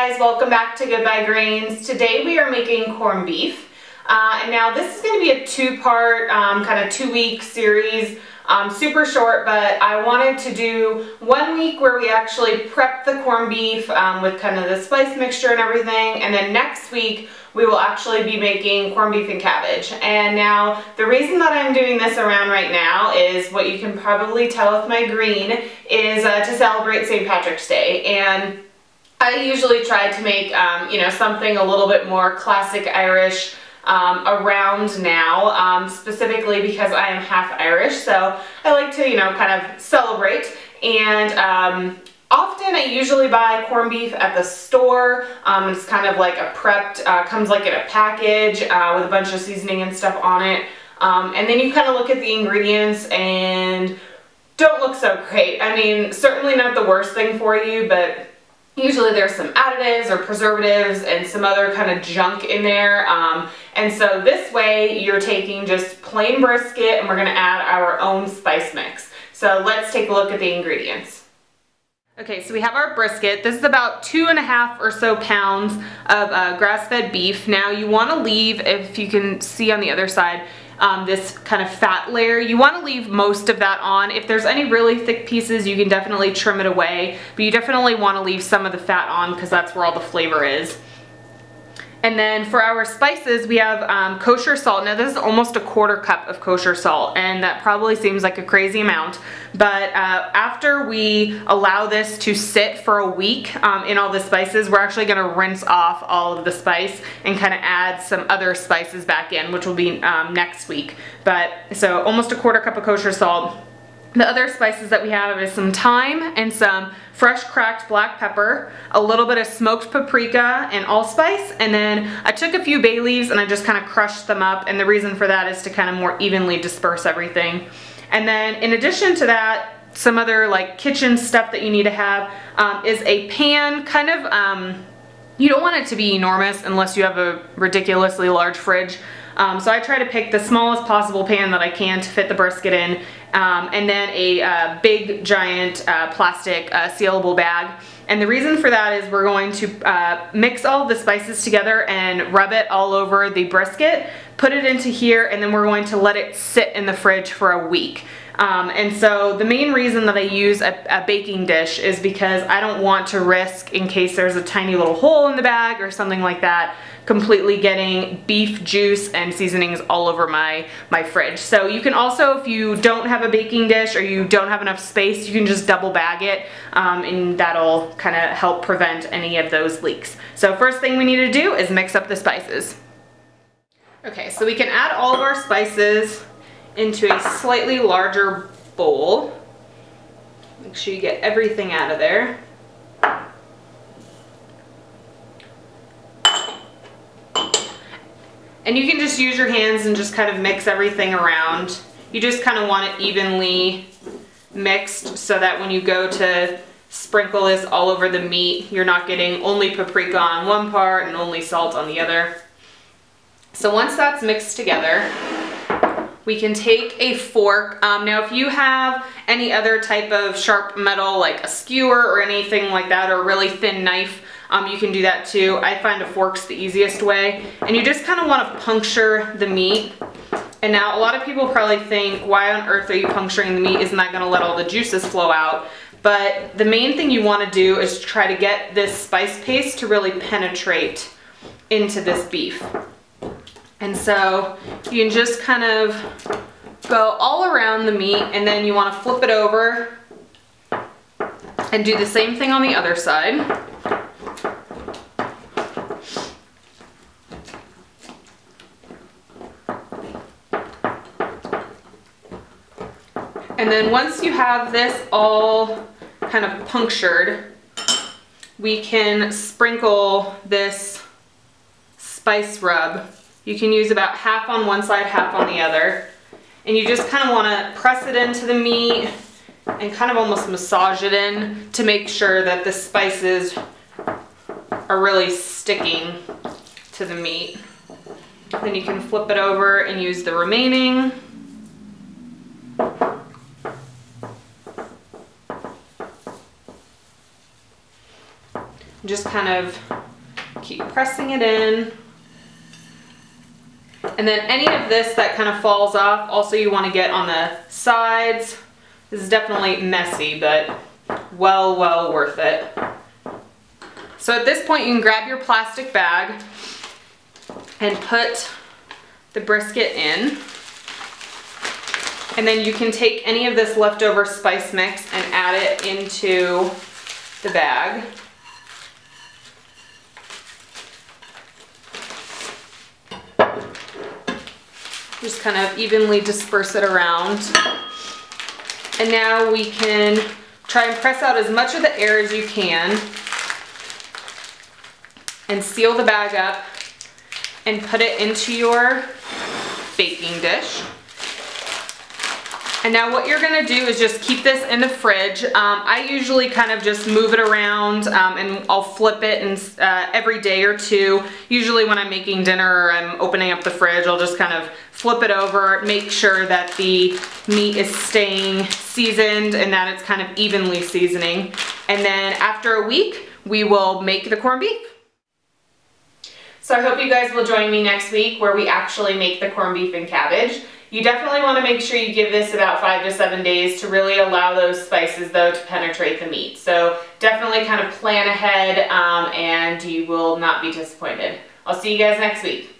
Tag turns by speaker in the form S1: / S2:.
S1: guys, welcome back to Goodbye Grains. Today we are making corned beef. And now this is going to be a two-part, kind of 2-week series. Super short, but I wanted to do 1 week where we actually prep the corned beef with kind of the spice mixture and everything. And then next week we will actually be making corned beef and cabbage. And now the reason that I'm doing this around right now is what you can probably tell with my green is to celebrate St. Patrick's Day. And I usually try to make, you know, something a little bit more classic Irish around now, specifically because I am half Irish, so I like to, you know, kind of celebrate. And often I usually buy corned beef at the store. It's kind of like a prepped, comes like in a package with a bunch of seasoning and stuff on it. And then you kind of look at the ingredients and don't look so great. I mean, certainly not the worst thing for you, but usually there's some additives or preservatives and some other kind of junk in there. And so this way you're taking just plain brisket and we're going to add our own spice mix. So let's take a look at the ingredients. Okay, so we have our brisket. This is about 2.5 or so pounds of grass-fed beef. Now you want to leave, if you can see on the other side, this kind of fat layer. You want to leave most of that on. If there's any really thick pieces, you can definitely trim it away, but you definitely want to leave some of the fat on because that's where all the flavor is. And then for our spices, we have kosher salt. Now this is almost a 1/4 cup of kosher salt, and that probably seems like a crazy amount, but after we allow this to sit for a week in all the spices, we're actually gonna rinse off all of the spice and kind of add some other spices back in, which will be next week. But so almost a 1/4 cup of kosher salt. The other spices that we have is some thyme and some fresh cracked black pepper, a little bit of smoked paprika and allspice, and then I took a few bay leaves and I just kind of crushed them up, and the reason for that is to kind of more evenly disperse everything. And then in addition to that, some other like kitchen stuff that you need to have is a pan, kind of, you don't want it to be enormous unless you have a ridiculously large fridge. So I try to pick the smallest possible pan that I can to fit the brisket in, and then a big giant plastic sealable bag. And the reason for that is we're going to mix all the spices together and rub it all over the brisket, put it into here, and then we're going to let it sit in the fridge for a week. And so the main reason that I use a baking dish is because I don't want to risk, in case there's a tiny little hole in the bag or something like that, completely getting beef juice and seasonings all over my fridge. So you can also, if you don't have a baking dish or you don't have enough space, you can just double bag it, and that'll kind of help prevent any of those leaks. So first thing we need to do is mix up the spices. Okay, so we can add all of our spices into a slightly larger bowl. Make sure you get everything out of there. And you can just use your hands and just kind of mix everything around. You just kind of want it evenly mixed so that when you go to sprinkle this all over the meat, you're not getting only paprika on one part and only salt on the other. So once that's mixed together, we can take a fork. Now if you have any other type of sharp metal, like a skewer or anything like that, or a really thin knife, you can do that too. I find a fork's the easiest way. And you just kind of want to puncture the meat. And now a lot of people probably think, why on earth are you puncturing the meat? Isn't that going to let all the juices flow out? But the main thing you want to do is try to get this spice paste to really penetrate into this beef. And so you can just kind of go all around the meat, and then you want to flip it over and do the same thing on the other side. And then once you have this all kind of punctured, we can sprinkle this spice rub. You can use about half on one side, half on the other. And you just kind of want to press it into the meat and kind of almost massage it in to make sure that the spices are really sticking to the meat. Then you can flip it over and use the remaining. Just kind of keep pressing it in. And then any of this that kind of falls off, also you want to get on the sides. This is definitely messy, but well worth it. So at this point you can grab your plastic bag and put the brisket in. And then you can take any of this leftover spice mix and add it into the bag. Just kind of evenly disperse it around. And now we can try and press out as much of the air as you can and seal the bag up and put it into your baking dish. And now what you're gonna do is just keep this in the fridge. I usually kind of just move it around and I'll flip it every day or two. Usually when I'm making dinner or I'm opening up the fridge, I'll just kind of flip it over, make sure that the meat is staying seasoned and that it's kind of evenly seasoning. And then after a week, we will make the corned beef. So I hope you guys will join me next week where we actually make the corned beef and cabbage. You definitely want to make sure you give this about 5 to 7 days to really allow those spices though to penetrate the meat. So definitely kind of plan ahead and you will not be disappointed. I'll see you guys next week.